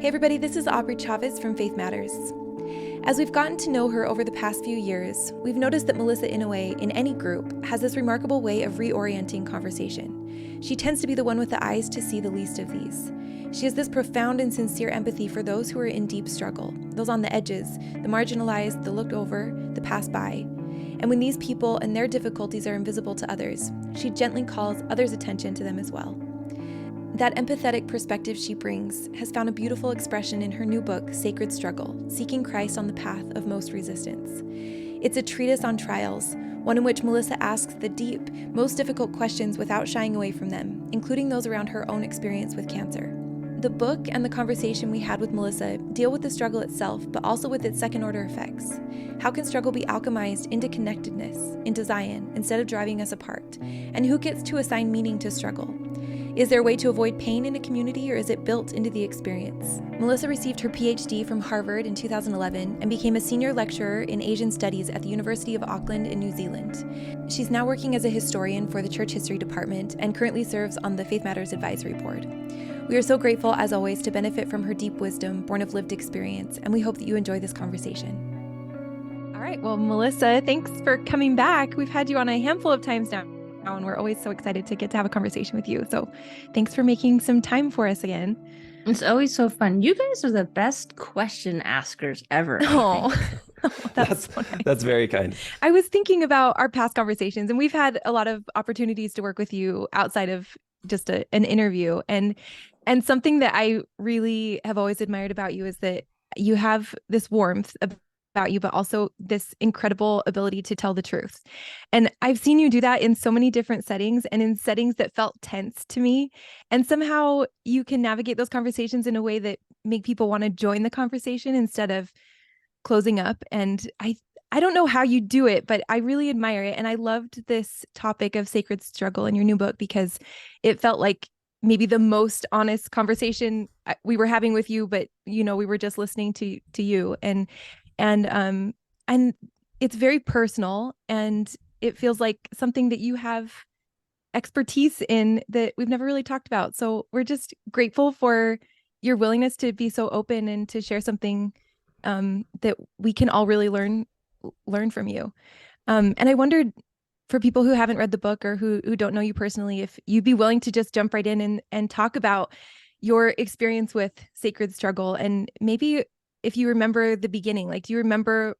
Hey everybody, this is Aubrey Chavez from Faith Matters. As we've gotten to know her over the past few years, we've noticed that Melissa Inouye, in any group, has this remarkable way of reorienting conversation. She tends to be the one with the eyes to see the least of these. She has this profound and sincere empathy for those who are in deep struggle, those on the edges, the marginalized, the looked over, the passed by. And when these people and their difficulties are invisible to others, she gently calls others' attention to them as well. That empathetic perspective she brings has found a beautiful expression in her new book, Sacred Struggle, Seeking Christ on the Path of Most Resistance. It's a treatise on trials, one in which Melissa asks the deep, most difficult questions without shying away from them, including those around her own experience with cancer. The book and the conversation we had with Melissa deal with the struggle itself, but also with its second-order effects. How can struggle be alchemized into connectedness, into Zion, instead of driving us apart? And who gets to assign meaning to struggle? Is there a way to avoid pain in a community, or is it built into the experience? Melissa received her PhD from Harvard in 2011 and became a senior lecturer in Asian Studies at the University of Auckland in New Zealand. She's now working as a historian for the Church History Department and currently serves on the Faith Matters Advisory Board. We are so grateful, as always, to benefit from her deep wisdom born of lived experience, and we hope that you enjoy this conversation. All right, well, Melissa, thanks for coming back. We've had you on a handful of times now, and we're always so excited to get to have a conversation with you. So thanks for making some time for us again. It's always so fun. You guys are the best question askers ever. Oh, that's very kind. I was thinking about our past conversations, and we've had a lot of opportunities to work with you outside of just an interview. And something that I really have always admired about you is that you have this warmth about you, but also this incredible ability to tell the truth. And I've seen you do that in so many different settings, and in settings that felt tense to me. And somehow you can navigate those conversations in a way that make people want to join the conversation instead of closing up. And I don't know how you do it, but I really admire it. And I loved this topic of sacred struggle in your new book because it felt like maybe the most honest conversation we were having with you, but we were just listening to you. And it's very personal, and it feels like something that you have expertise in that we've never really talked about. So we're just grateful for your willingness to be so open and to share something that we can all really learn from you. And I wondered, for people who haven't read the book or who don't know you personally, if you'd be willing to just jump right in and talk about your experience with sacred struggle, and maybe if you remember the beginning, like, do you remember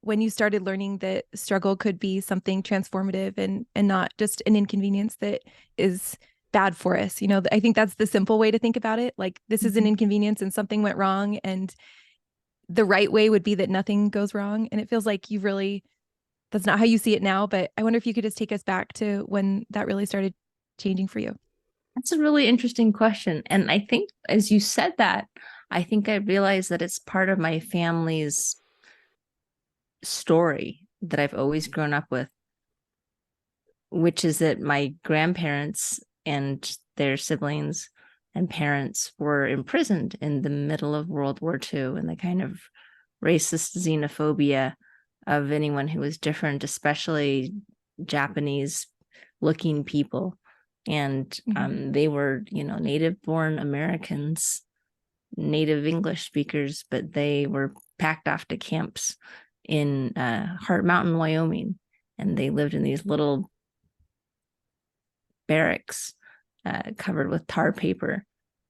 when you started learning that struggle could be something transformative and not just an inconvenience that is bad for us? I think that's the simple way to think about it. Like, this is an inconvenience and something went wrong, and the right way would be that nothing goes wrong. And it feels like that's not how you see it now, but I wonder if you could just take us back to when that really started changing for you. That's a really interesting question. And I think as you said that, I think I realized that it's part of my family's story that I've always grown up with, which is that my grandparents and their siblings and parents were imprisoned in the middle of World War II, and the kind of racist xenophobia of anyone who was different, especially Japanese looking people. And they were, native-born Americans, native English speakers, but they were packed off to camps in Heart Mountain, Wyoming. And they lived in these little barracks covered with tar paper,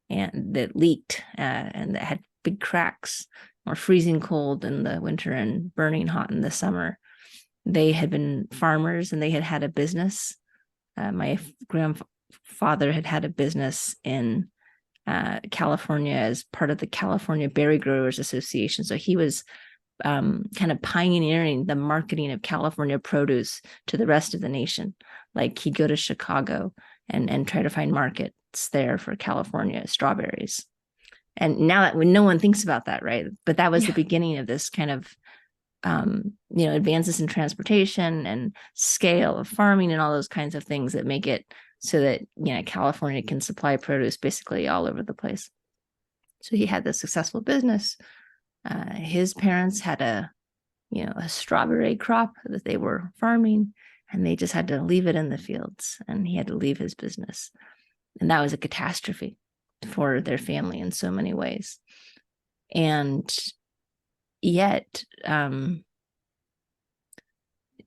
and that leaked and that had big cracks, or freezing cold in the winter and burning hot in the summer. They had been farmers, and they had had a business. My grandfather had had a business in California as part of the California Berry Growers Association. So he was kind of pioneering the marketing of California produce to the rest of the nation. Like, he'd go to Chicago and try to find markets there for California strawberries. And now that no one thinks about that, right? But that was the beginning of this kind of, advances in transportation and scale of farming and all those kinds of things that make it so that, California can supply produce basically all over the place. So he had this successful business. His parents had a strawberry crop that they were farming, and they just had to leave it in the fields, and he had to leave his business. And that was a catastrophe. for their family in so many ways. And yet,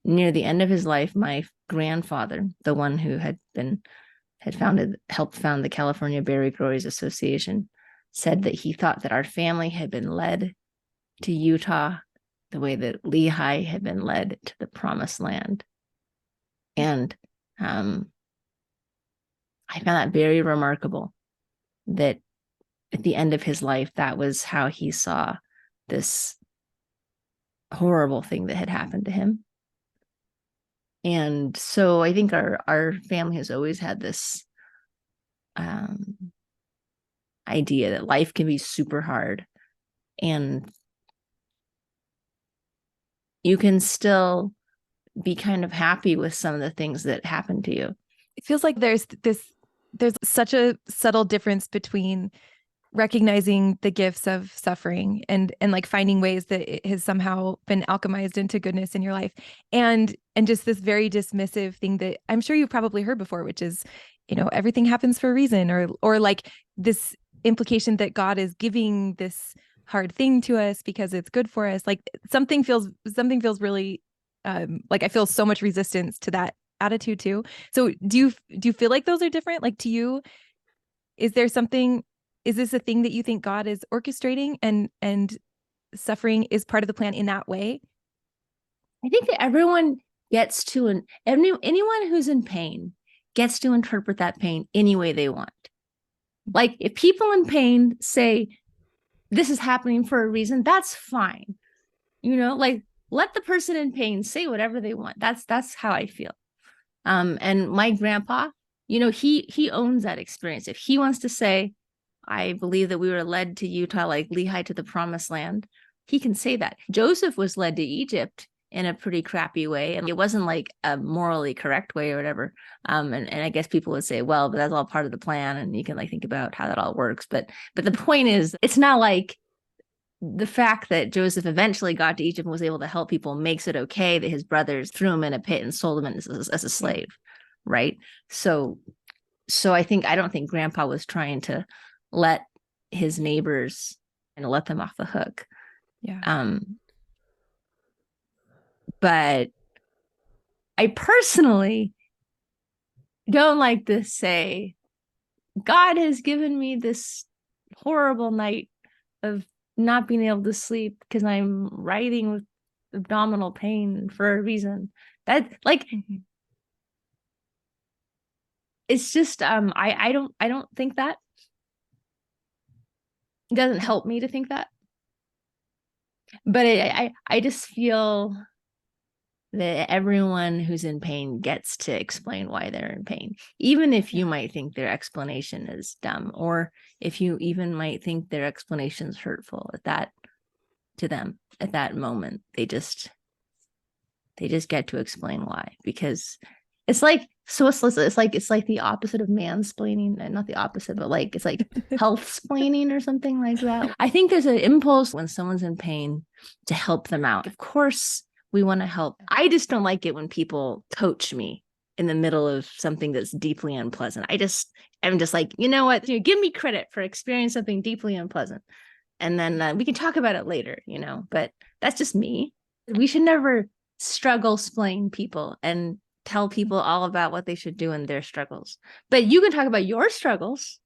near the end of his life, my grandfather, the one who helped found the California Berry Growers Association, said that he thought that our family had been led to Utah the way that Lehi had been led to the Promised Land. And I found that very remarkable, that at the end of his life, that was how he saw this horrible thing that had happened to him. And so I think our family has always had this idea that life can be super hard, and you can still be kind of happy with some of the things that happen to you. It feels like there's such a subtle difference between recognizing the gifts of suffering and like finding ways that it has somehow been alchemized into goodness in your life, and just this very dismissive thing that I'm sure you've probably heard before, which is, everything happens for a reason, or like this implication that God is giving this hard thing to us because it's good for us. Like something feels really like I feel so much resistance to that attitude too. So do you feel like those are different? Like to you, is this a thing that you think God is orchestrating, and suffering is part of the plan in that way? I think that everyone gets to, and anyone who's in pain gets to interpret that pain any way they want. Like if people in pain say, this is happening for a reason, that's fine. Like let the person in pain say whatever they want. That's how I feel. And my grandpa, he owns that experience. If he wants to say, I believe that we were led to Utah like Lehi to the Promised Land, he can say that. Joseph was led to Egypt in a pretty crappy way, and it wasn't like a morally correct way or whatever. And I guess people would say, well, but that's all part of the plan, and you can like think about how that all works. But the point is, it's not like the fact that Joseph eventually got to Egypt and was able to help people makes it okay that his brothers threw him in a pit and sold him as a slave, right? So I don't think Grandpa was trying to let his neighbors and let them off the hook. Yeah. But I personally don't like to say, God has given me this horrible night of not being able to sleep because I'm writhing with abdominal pain for a reason. That like, it's just I don't think that. It doesn't help me to think that. But I just feel that everyone who's in pain gets to explain why they're in pain, even if you might think their explanation is dumb, or if you even might think their explanation is hurtful to them at that moment. They just get to explain why, because it's like it's like the opposite of mansplaining, and not the opposite, but like it's like health-splaining or something like that. I think there's an impulse when someone's in pain to help them out. Of course, we want to help. I just don't like it when people coach me in the middle of something that's deeply unpleasant. I'm just like, you know what? Give me credit for experiencing something deeply unpleasant, and then we can talk about it later. But that's just me. We should never struggle-splain people and tell people all about what they should do in their struggles. But you can talk about your struggles.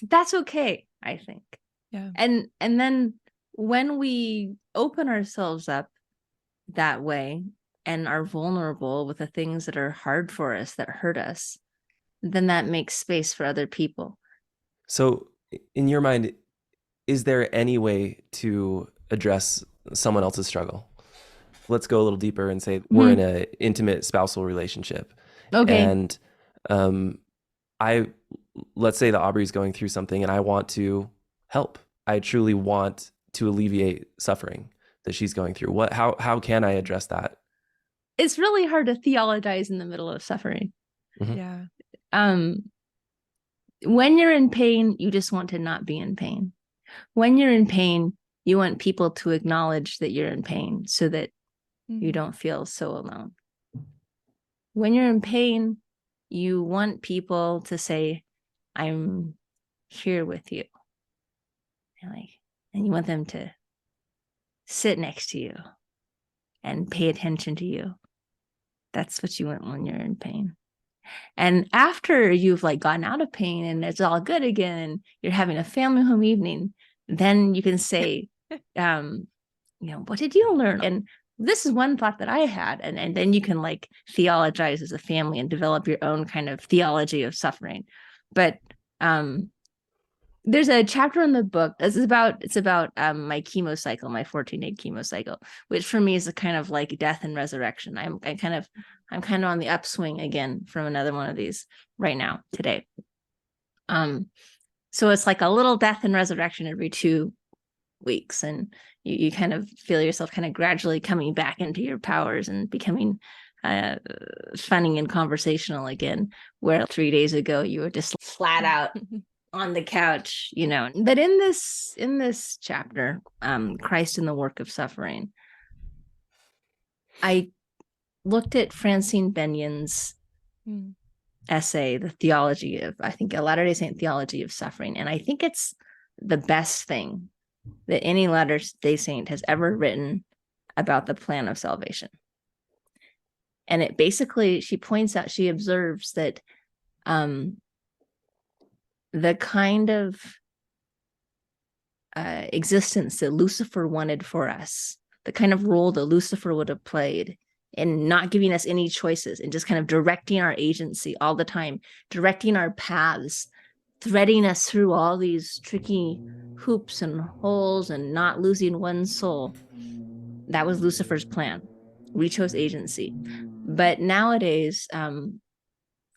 That's okay, I think. Yeah. And then when we open ourselves up that way and are vulnerable with the things that are hard for us, that hurt us, then that makes space for other people. So in your mind, is there any way to address someone else's struggle? Let's go a little deeper and say we're in an intimate spousal relationship. Okay. And let's say that Aubrey's going through something and I want to help. I truly want to alleviate suffering that she's going through. How can I address that? It's really hard to theologize in the middle of suffering. Mm-hmm. Yeah. When you're in pain, you just want to not be in pain. When you're in pain, you want people to acknowledge that you're in pain so that you don't feel so alone. When you're in pain, you want people to say, I'm here with you. And you want them to sit next to you and pay attention to you. That's what you want when you're in pain. And after you've gotten out of pain and it's all good again, you're having a family home evening, then you can say, what did you learn? And this is one thought that I had. And then you can theologize as a family and develop your own kind of theology of suffering. But there's a chapter in the book. It's about my chemo cycle, my 14-day chemo cycle, which for me is a kind of death and resurrection. I'm kind of on the upswing again from another one of these right now today. So it's like a little death and resurrection every 2 weeks, and you kind of feel yourself kind of gradually coming back into your powers and becoming funny and conversational again, where 3 days ago you were just flat out on the couch, But in this chapter, Christ in the Work of Suffering, I looked at Francine Benyon's essay, The Theology of, I think, a Latter-day Saint Theology of Suffering. And I think it's the best thing that any Latter-day Saint has ever written about the plan of salvation. And it basically, she observes that the kind of existence that Lucifer wanted for us, the kind of role that Lucifer would have played in not giving us any choices and just kind of directing our agency all the time, directing our paths, threading us through all these tricky hoops and holes and not losing one soul. That was Lucifer's plan. We chose agency. But nowadays,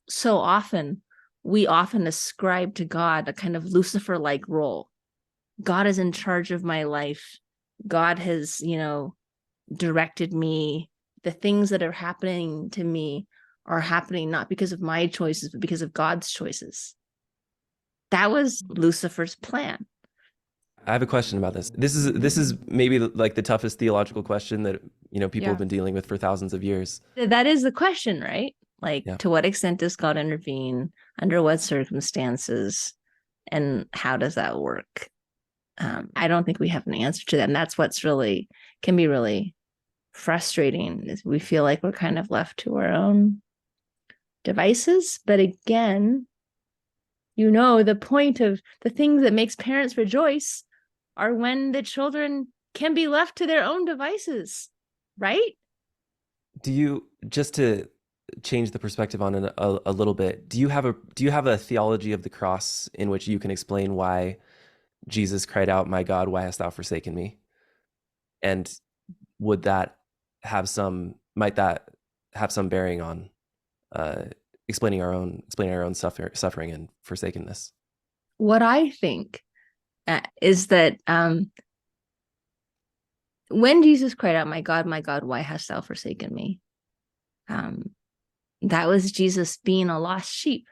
so often, we often ascribe to God a kind of Lucifer-like role. God is in charge of my life. God has, directed me. The things that are happening to me are happening not because of my choices, but because of God's choices. That was Lucifer's plan. I have a question about this. This is maybe the toughest theological question that people have been dealing with for thousands of years. That is the question, right? Yeah. To what extent does God intervene? Under what circumstances? And how does that work? I don't think we have an answer to that. And that's what's can be really frustrating, is we feel like we're kind of left to our own devices. But again, the point of the things that makes parents rejoice are when the children can be left to their own devices, right? Do you, just to change the perspective on it a little bit, do you have a theology of the cross in which you can explain why Jesus cried out, "My God, why hast thou forsaken me?" And might that have some bearing on explaining our own suffering and forsakenness? What I think is that when Jesus cried out, my God, why hast thou forsaken me?" That was Jesus being a lost sheep.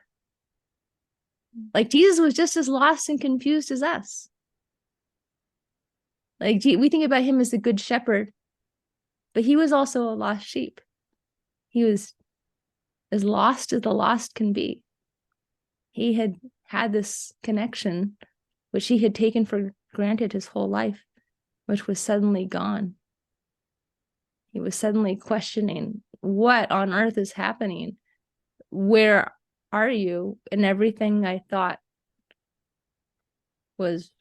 Jesus was just as lost and confused as us. We think about him as the good shepherd, but he was also a lost sheep. He was as lost as the lost can be. He had this connection, which he had taken for granted his whole life, which was suddenly gone. He was suddenly questioning, what on earth is happening? Where are you? And everything I thought was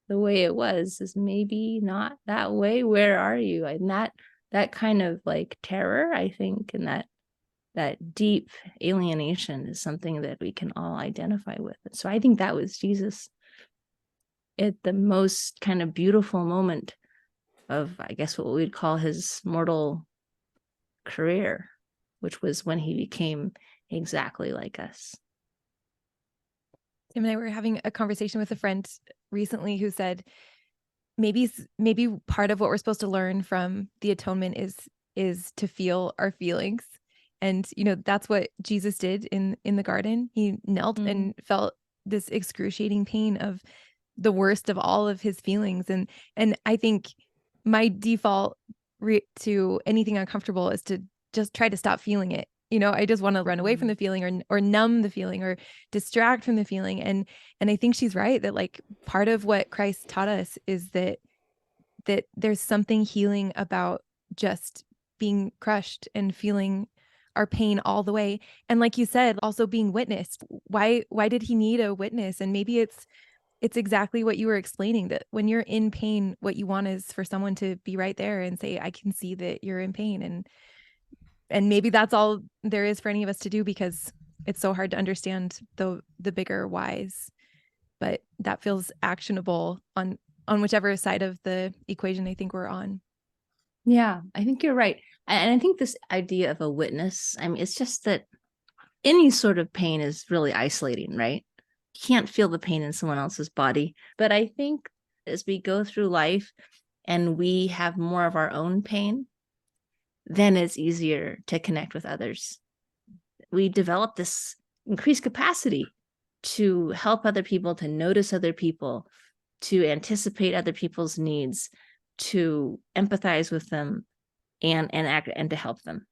the way it was is maybe not that way. Where are you? And that kind of terror, I think, and that deep alienation is something that we can all identify with. And so I think that was Jesus at the most kind of beautiful moment of, I guess, what we'd call his mortal career, which was when he became exactly like us. Tim and I were having a conversation with a friend recently who said maybe part of what we're supposed to learn from the atonement is to feel our feelings. And, that's what Jesus did in the garden. He knelt and felt this excruciating pain of the worst of all of his feelings. And I think my default to anything uncomfortable is to just try to stop feeling it, I just want to run away from the feeling or numb the feeling or distract from the feeling. And I think she's right that like part of what Christ taught us is that there's something healing about just being crushed and feeling our pain all the way. And like you said, also being witnessed. Why did he need a witness? And maybe it's exactly what you were explaining, that when you're in pain, what you want is for someone to be right there and say, I can see that you're in pain. And maybe that's all there is for any of us to do, because it's so hard to understand the bigger whys. But that feels actionable on whichever side of the equation I think we're on. Yeah, I think you're right. And I think this idea of a witness, I mean, it's just that any sort of pain is really isolating, right? You can't feel the pain in someone else's body. But I think as we go through life and we have more of our own pain, then it's easier to connect with others. We develop this increased capacity to help other people, to notice other people, to anticipate other people's needs, to empathize with them and act and to help them.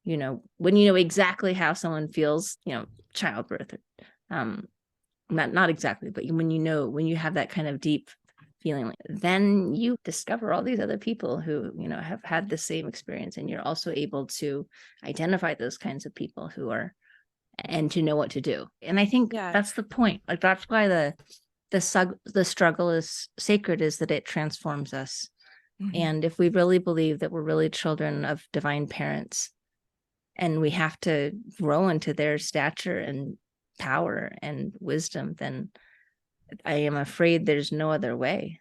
When you know exactly how someone feels, childbirth, not exactly, but when you have that kind of deep feeling, then you discover all these other people who, have had the same experience, and you're also able to identify those kinds of people and to know what to do. And I think that's the point. Like, that's why the struggle is sacred, is that it transforms us. Mm-hmm. And if we really believe that we're really children of divine parents, and we have to grow into their stature and power and wisdom, then I am afraid there's no other way.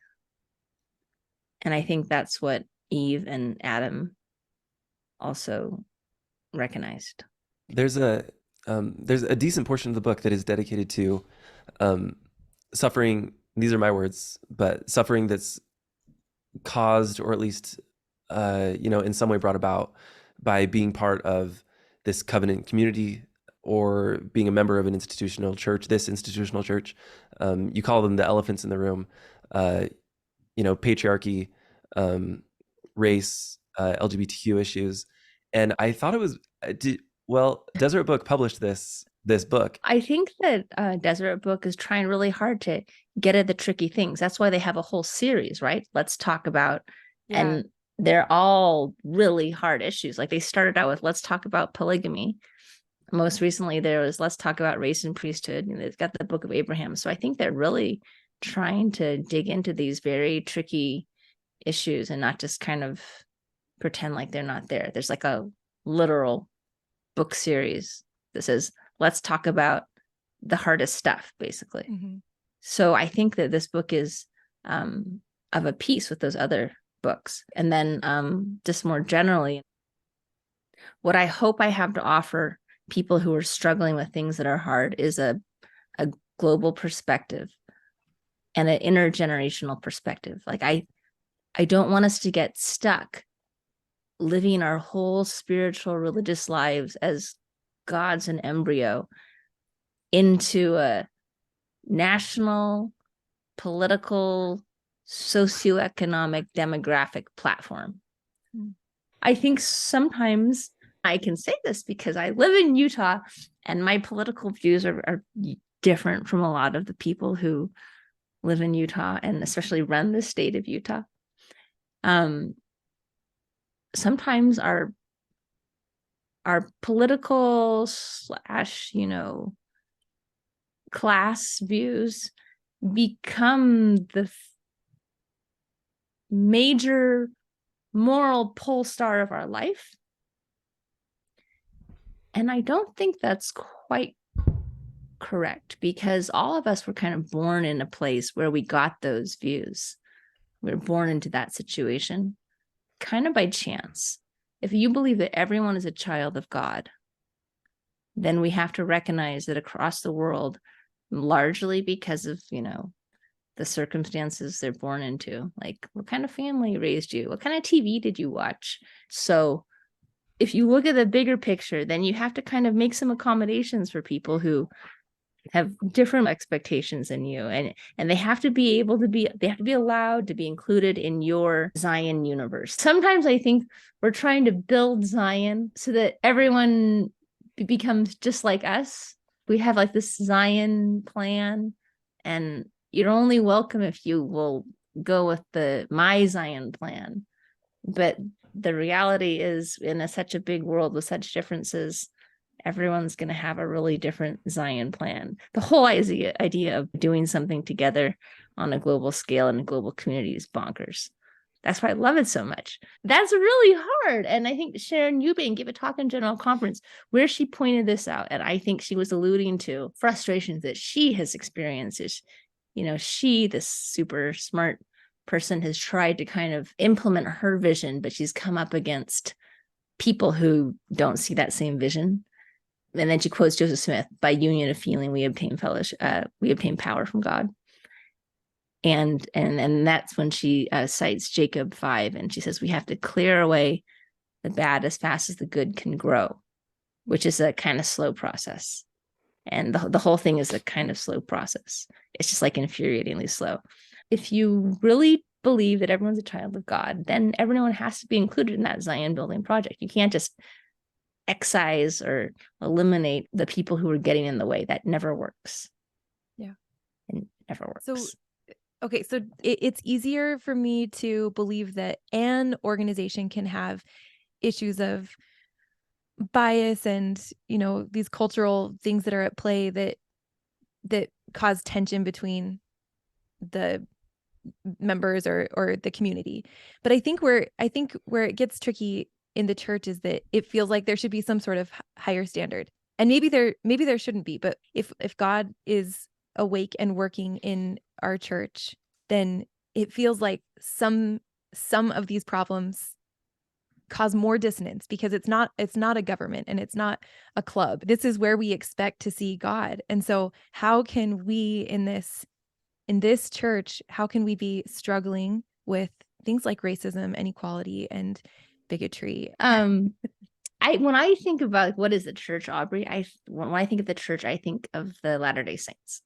And I think that's what Eve and Adam also recognized. There's a decent portion of the book that is dedicated to suffering. These are my words, but suffering that's caused, or at least in some way brought about by being part of this covenant community or being a member of an institutional church. This institutional church, you call them the elephants in the room. Patriarchy, race, LGBTQ issues, and I thought it was Deseret Book published this book. I think that Deseret Book is trying really hard to get at the tricky things. That's why they have a whole series, right? Let's talk about, and they're all really hard issues. Like, they started out with, let's talk about polygamy. Most recently, there was, let's talk about race and priesthood. And they've got the Book of Abraham. So I think they're really trying to dig into these very tricky issues and not just kind of pretend like they're not there. There's like a literal book series that says, let's talk about the hardest stuff, basically. Mm-hmm. So I think that this book is of a piece with those other books. And then just more generally, what I hope I have to offer people who are struggling with things that are hard is a global perspective and an intergenerational perspective. Like, I don't want us to get stuck living our whole spiritual religious lives as gods in embryo into a national, political, socioeconomic, demographic platform. I think sometimes I can say this because I live in Utah and my political views are different from a lot of the people who live in Utah and especially run the state of Utah. Sometimes our political / class views become the major moral pole star of our life. And I don't think that's quite correct, because all of us were kind of born in a place where we got those views. We were born into that situation kind of by chance. If you believe that everyone is a child of God, then we have to recognize that across the world, largely because of, the circumstances they're born into, like what kind of family raised you? What kind of TV did you watch? So if you look at the bigger picture, then you have to kind of make some accommodations for people who have different expectations than you, and they have to be allowed to be included in your Zion universe. Sometimes I think we're trying to build Zion so that everyone becomes just like us. We have like this Zion plan, and you're only welcome if you will go with my Zion plan. But the reality is, in such a big world with such differences, everyone's going to have a really different Zion plan. The whole idea of doing something together on a global scale and a global community is bonkers. That's why I love it so much. That's really hard. And I think Sharon Eubank gave a talk in General Conference where she pointed this out. And I think she was alluding to frustrations that she has experienced. She, this super smart person, has tried to kind of implement her vision, but she's come up against people who don't see that same vision. And then she quotes Joseph Smith, "By union of feeling, we obtain fellowship, we obtain power from God." And that's when she cites Jacob 5, and she says, we have to clear away the bad as fast as the good can grow, which is a kind of slow process. And the whole thing is a kind of slow process. It's just like infuriatingly slow. If you really believe that everyone's a child of God, then everyone has to be included in that Zion building project. You can't just excise or eliminate the people who are getting in the way. That never works. Yeah. It never works. So it's easier for me to believe that an organization can have issues of bias and, these cultural things that are at play that cause tension between the members or the community. But I think where it gets tricky in the church is that it feels like there should be some sort of higher standard. And maybe there shouldn't be, but if God is awake and working in our church, then it feels like some of these problems cause more dissonance because it's not a government and it's not a club. This is where we expect to see God. And so how can we in this church, how can we be struggling with things like racism, inequality, and bigotry? When I think about what is the church, Aubrey, when I think of the church, I think of the Latter-day Saints.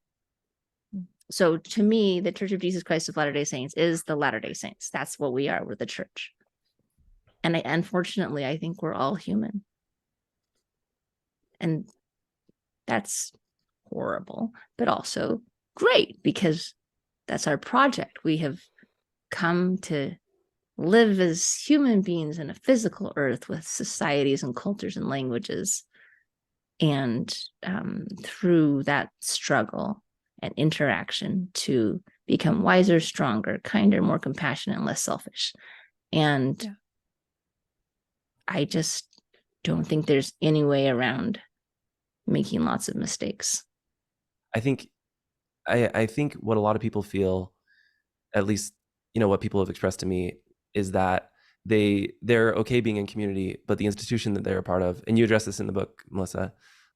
So to me, the Church of Jesus Christ of Latter-day Saints is the Latter-day Saints. That's what we are. We're the church. And unfortunately, I think we're all human. And that's horrible, but also great because that's our project. We have come to live as human beings in a physical earth with societies and cultures and languages. And through that struggle and interaction to become wiser, stronger, kinder, more compassionate, and less selfish. And yeah. I just don't think there's any way around making lots of mistakes. I think what a lot of people feel, at least, what people have expressed to me, is that they're okay being in community, but the institution that they're a part of, and you address this in the book, Melissa,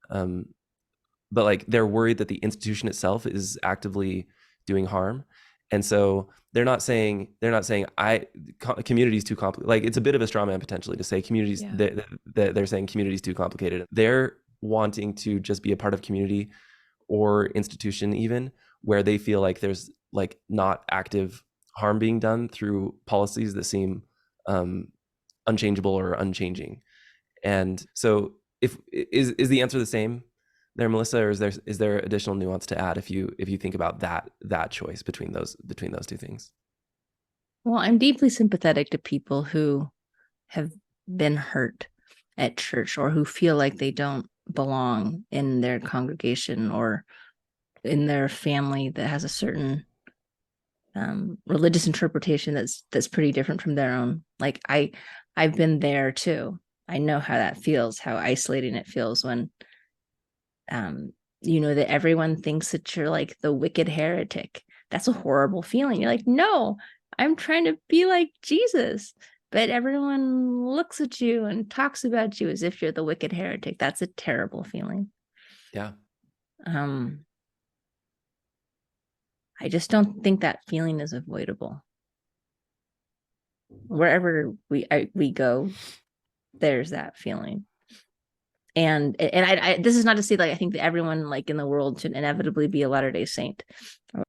but like they're worried that the institution itself is actively doing harm. And so they're not saying community is too complicated. Like it's a bit of a straw man potentially to say communities, they're saying community is too complicated. They're wanting to just be a part of community or institution even where they feel like there's like not active harm being done through policies that seem unchangeable or unchanging. And so is the answer the same there, Melissa, or is there additional nuance to add if you think about that choice between those two things? Well, I'm deeply sympathetic to people who have been hurt at church or who feel like they don't belong in their congregation or in their family that has a certain religious interpretation that's pretty different from their own. Like I've been there too. I know how that feels, how isolating it feels when that everyone thinks that you're like the wicked heretic. That's a horrible feeling. You're like, no, I'm trying to be like Jesus. But everyone looks at you and talks about you as if you're the wicked heretic. That's a terrible feeling. Yeah. I just don't think that feeling is avoidable. Wherever we go, there's that feeling. I this is not to say like I think that everyone like in the world should inevitably be a Latter-day Saint.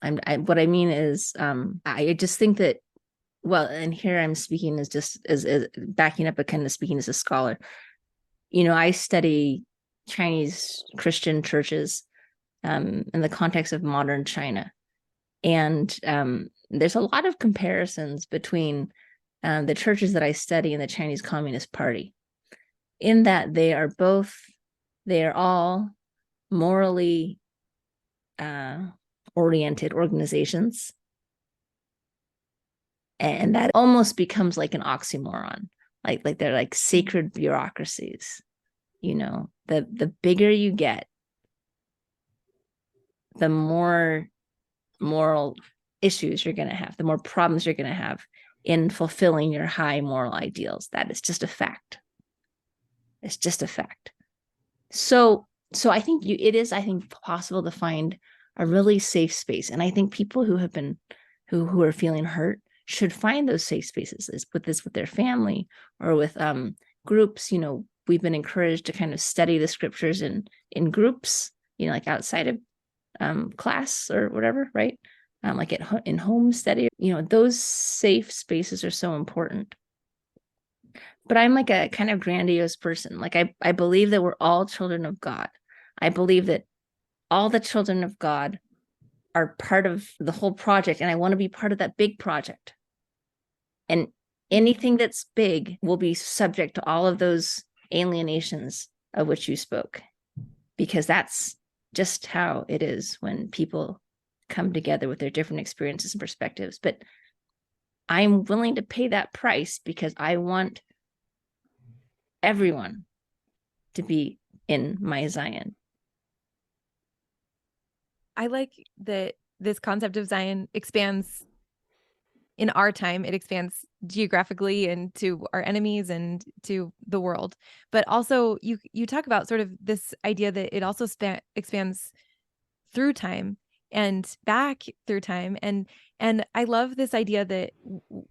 What I mean is I just think that, well, and here I'm speaking as just as backing up, but kind of speaking as a scholar. I study Chinese Christian churches in the context of modern China, and there's a lot of comparisons between the churches that I study and the Chinese Communist Party, in that they are all morally oriented organizations. And that almost becomes like an oxymoron, like they're like sacred bureaucracies. The bigger you get, the more moral issues you're going to have, the more problems you're going to have in fulfilling your high moral ideals. That is just a fact. It's just a fact. So I think it is possible to find a really safe space. And I think people who are feeling hurt should find those safe spaces with their family or with groups. We've been encouraged to kind of study the scriptures in groups, like outside of class or whatever, right? Like in home study, those safe spaces are so important. But I'm like a kind of grandiose person. Like I believe that we're all children of God. I believe that all the children of God are part of the whole project, and I want to be part of that big project. And anything that's big will be subject to all of those alienations of which you spoke, because that's just how it is when people come together with their different experiences and perspectives. But I'm willing to pay that price because I want everyone to be in my Zion. I like that this concept of Zion expands in our time. It expands geographically and to our enemies and to the world. But also you talk about sort of this idea that it also expands through time and back through time. And I love this idea that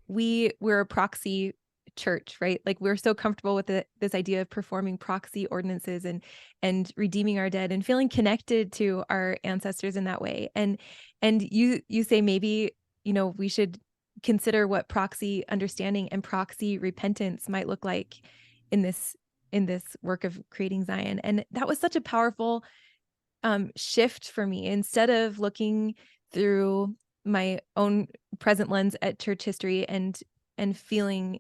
we're a proxy church, right? Like we're so comfortable with this idea of performing proxy ordinances and redeeming our dead and feeling connected to our ancestors in that way. And you say maybe, we should consider what proxy understanding and proxy repentance might look like in this work of creating Zion. And that was such a powerful shift for me. Instead of looking through my own present lens at church history and feeling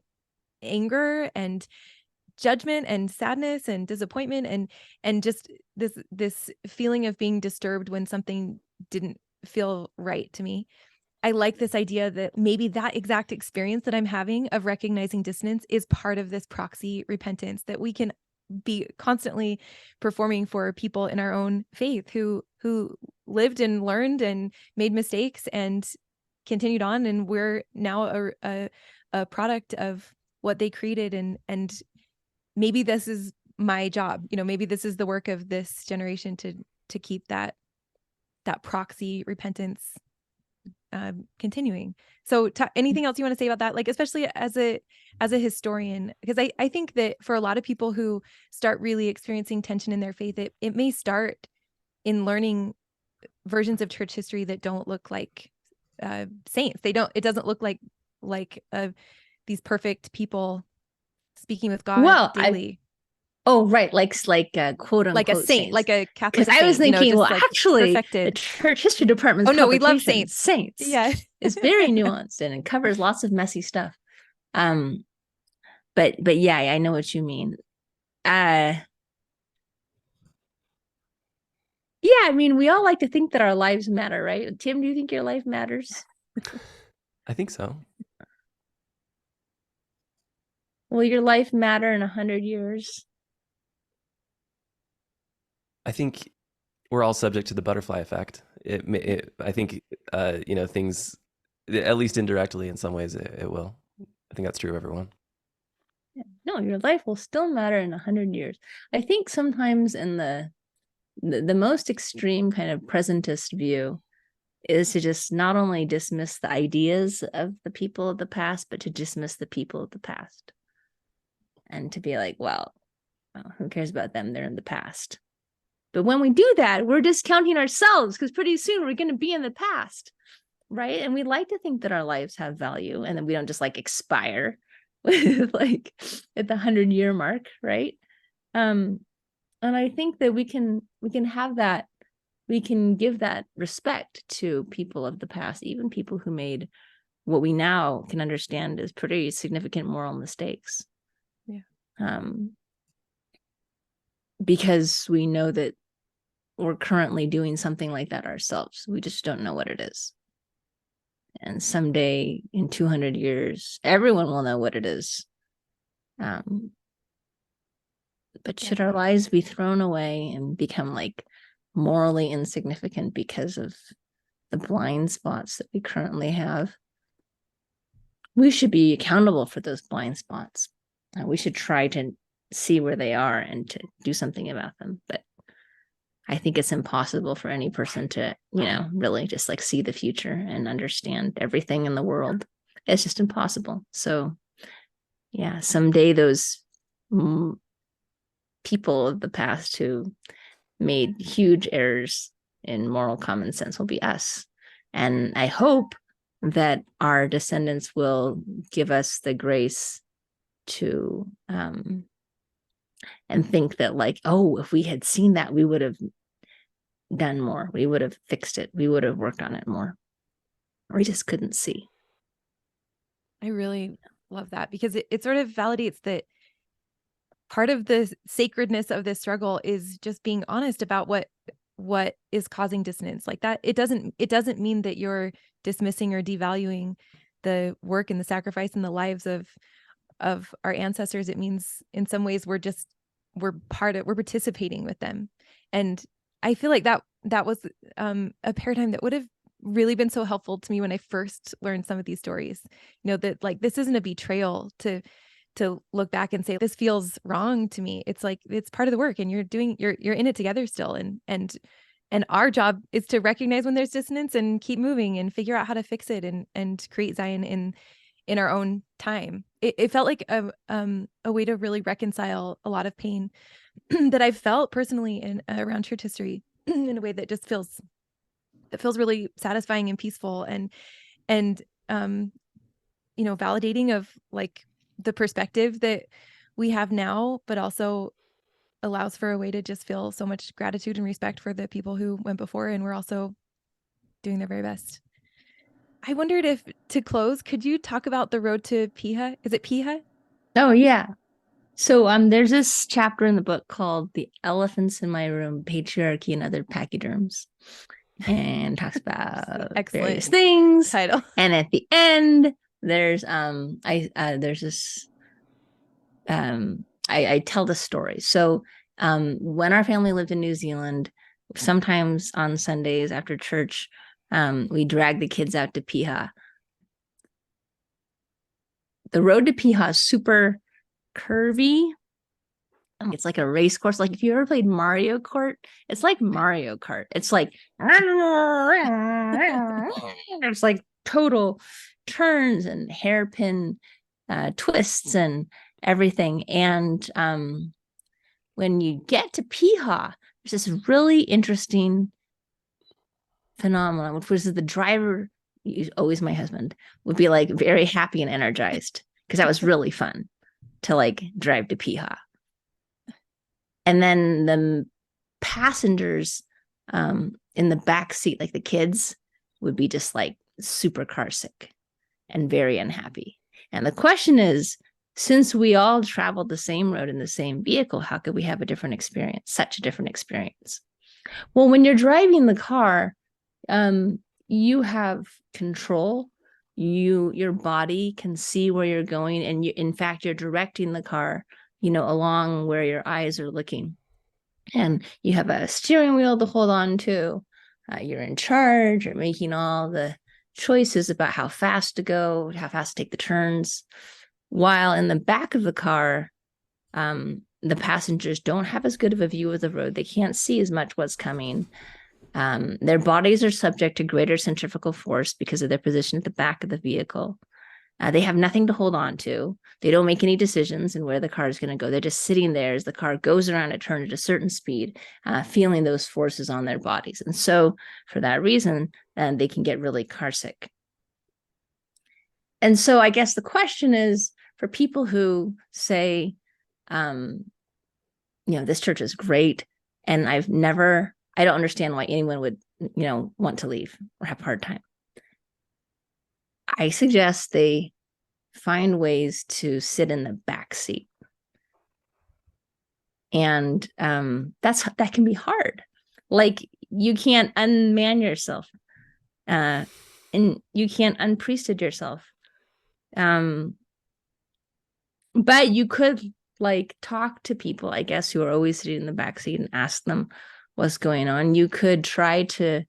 anger and judgment and sadness and disappointment and just this feeling of being disturbed when something didn't feel right to me. I like this idea that maybe that exact experience that I'm having of recognizing dissonance is part of this proxy repentance that we can be constantly performing for people in our own faith who lived and learned and made mistakes and continued on, and we're now a product of what they created, and maybe this is my job, maybe this is the work of this generation to keep that proxy repentance continuing. So anything else you want to say about that, like especially as a historian? Because I think that for a lot of people who start really experiencing tension in their faith, it may start in learning versions of church history that don't look like saints. It doesn't look like these perfect people speaking with God daily. Right, like quote unquote like a saint, saints. like a Catholic. Because I was thinking, well, like actually, perfected. the church history department's oh no, we love saints. Saints, yeah, is very nuanced and it covers lots of messy stuff. But yeah, I know what you mean. Yeah, I mean, we all like to think that our lives matter, right? Tim, do you think your life matters? I think so. Will your life matter in 100 years? I think we're all subject to the butterfly effect. I think, things, at least indirectly in some ways, it will. I think that's true of everyone. Yeah. No, your life will still matter in 100 years. I think sometimes in the most extreme kind of presentist view is to just not only dismiss the ideas of the people of the past, but to dismiss the people of the past. And to be like, well, Well, who cares about them? They're in the past. But when we do that, we're discounting ourselves, because pretty soon we're going to be in the past, right? And we like to think that our lives have value, and then we don't just like expire with like at the 100-year mark, right? And I think that we can have that, we can give that respect to people of the past, even people who made what we now can understand as pretty significant moral mistakes. Yeah. Because we know that we're currently doing something like that ourselves. We just don't know what it is. And someday in 200 years, everyone will know what it is. But should our lives be thrown away and become like morally insignificant because of the blind spots that we currently have? We should be accountable for those blind spots. We should try to see where they are and to do something about them. But I think it's impossible for any person to, really just like see the future and understand everything in the world. It's just impossible. So yeah, someday those people of the past who made huge errors in moral common sense will be us. And I hope that our descendants will give us the grace to and think that like, oh, if we had seen that, we would have done more. We would have fixed it. We would have worked on it more. We just couldn't see. I really love that, because it sort of validates that part of the sacredness of this struggle is just being honest about what is causing dissonance. Like that, it doesn't mean that you're dismissing or devaluing the work and the sacrifice and the lives of our ancestors. It means in some ways we're participating with them. And I feel like that was a paradigm that would have really been so helpful to me when I first learned some of these stories. That like this isn't a betrayal to look back and say this feels wrong to me. It's like it's part of the work, and you're in it together still. And our job is to recognize when there's dissonance and keep moving and figure out how to fix it and create Zion in our own time. It felt like a way to really reconcile a lot of pain that I've felt personally around church history in a way that just feels really satisfying and peaceful and validating of like the perspective that we have now, but also allows for a way to just feel so much gratitude and respect for the people who went before and were also doing their very best. I wondered if, to close, could you talk about the road to Piha? Is it Piha? Oh, yeah. So there's this chapter in the book called The Elephants in My Room, Patriarchy and Other Pachyderms, and talks about various things. Title. And at the end, there's I tell the story. So when our family lived in New Zealand, sometimes on Sundays after church, we drag the kids out to Piha. The road to Piha is super curvy. It's like a race course. Like if you ever played Mario Kart, it's like Mario Kart. It's like it's like total turns and hairpin twists and everything. And when you get to Piha, there's this really interesting phenomenon, which was the driver, always my husband, would be like very happy and energized because that was really fun to like drive to Piha. And then the passengers in the back seat, like the kids, would be just like super car sick and very unhappy. And the question is, since we all traveled the same road in the same vehicle, how could we have a different experience, such a different experience? Well, when you're driving the car, you have control. Your body can see where you're going, and in fact, you're directing the car, along where your eyes are looking. And you have a steering wheel to hold on to. You're in charge. You're making all the choices about how fast to go, how fast to take the turns. While in the back of the car, the passengers don't have as good of a view of the road. They can't see as much what's coming. Their bodies are subject to greater centrifugal force because of their position at the back of the vehicle. They have nothing to hold on to. They don't make any decisions in where the car is going to go. They're just sitting there as the car goes around a turn at a certain speed, feeling those forces on their bodies. And so for that reason, they can get really car sick. And so I guess the question is, for people who say, this church is great, and I don't understand why anyone would, want to leave or have a hard time. I suggest they find ways to sit in the back seat. And that can be hard. Like, you can't unman yourself, and you can't unpriesthood yourself. But you could talk to people, I guess, who are always sitting in the back seat and ask them what's going on. You could try to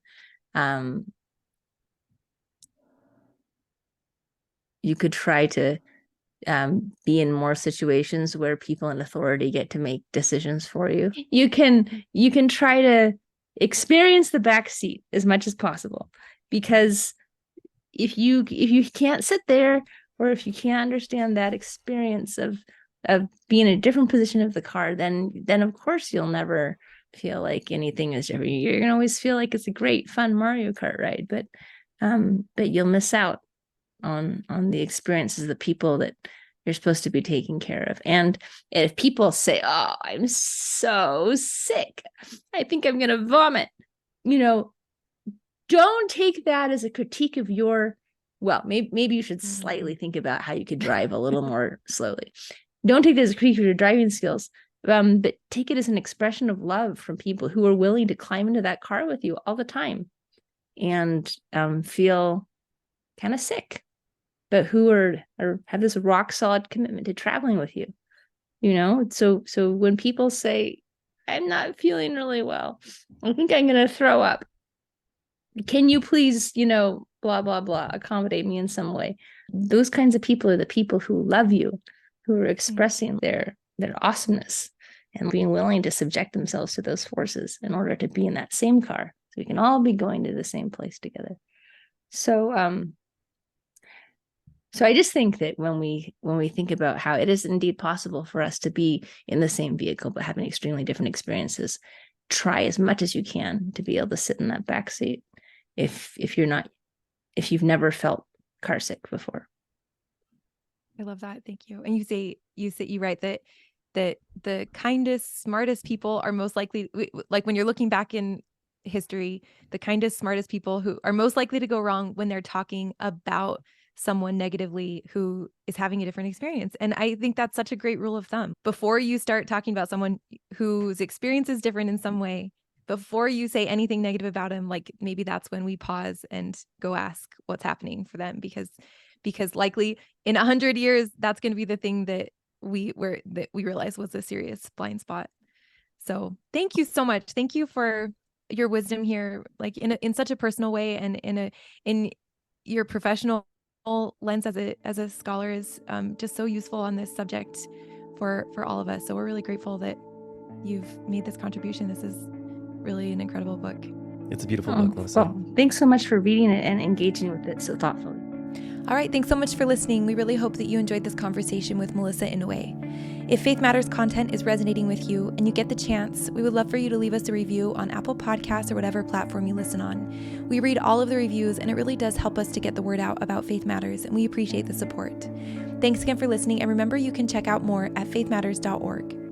be in more situations where people in authority get to make decisions for you. You can try to experience the back seat as much as possible, because if you can't sit there, or if you can't understand that experience of being in a different position of the car, then of course you'll never feel like anything is different. You're gonna always feel like it's a great, fun Mario Kart ride, but you'll miss out on the experiences of the people that you're supposed to be taking care of. And if people say, "Oh, I'm so sick, I think I'm gonna vomit," don't take that as a critique of your, well, maybe you should slightly think about how you could drive a little more slowly. Don't take it as a critique of your driving skills, but take it as an expression of love from people who are willing to climb into that car with you all the time and feel kind of sick, but who have this rock solid commitment to traveling with you. So when people say, "I'm not feeling really well, I think I'm going to throw up, can you please, blah, blah, blah, accommodate me in some way?" Those kinds of people are the people who love you, who are expressing their awesomeness and being willing to subject themselves to those forces in order to be in that same car, so we can all be going to the same place together. So I just think that when we think about how it is indeed possible for us to be in the same vehicle but having extremely different experiences, try as much as you can to be able to sit in that back seat if you've never felt car sick before. I love that. Thank you. And you write that the kindest, smartest people are most likely, like when you're looking back in history, the kindest, smartest people who are most likely to go wrong when they're talking about someone negatively who is having a different experience. And I think that's such a great rule of thumb. Before you start talking about someone whose experience is different in some way, before you say anything negative about him, maybe that's when we pause and go ask what's happening for them, because likely in 100 years, that's going to be the thing that we realize was a serious blind spot. So thank you so much. Thank you for your wisdom here, in such a personal way, and in your professional lens as a scholar is just so useful on this subject for all of us. So we're really grateful that you've made this contribution. This is really an incredible book. It's a beautiful book, Melissa. Well, thanks so much for reading it and engaging with it so thoughtfully. All right, thanks so much for listening. We really hope that you enjoyed this conversation with Melissa Inouye. If Faith Matters content is resonating with you and you get the chance, we would love for you to leave us a review on Apple Podcasts or whatever platform you listen on. We read all of the reviews, and it really does help us to get the word out about Faith Matters, and we appreciate the support. Thanks again for listening, and remember, you can check out more at faithmatters.org.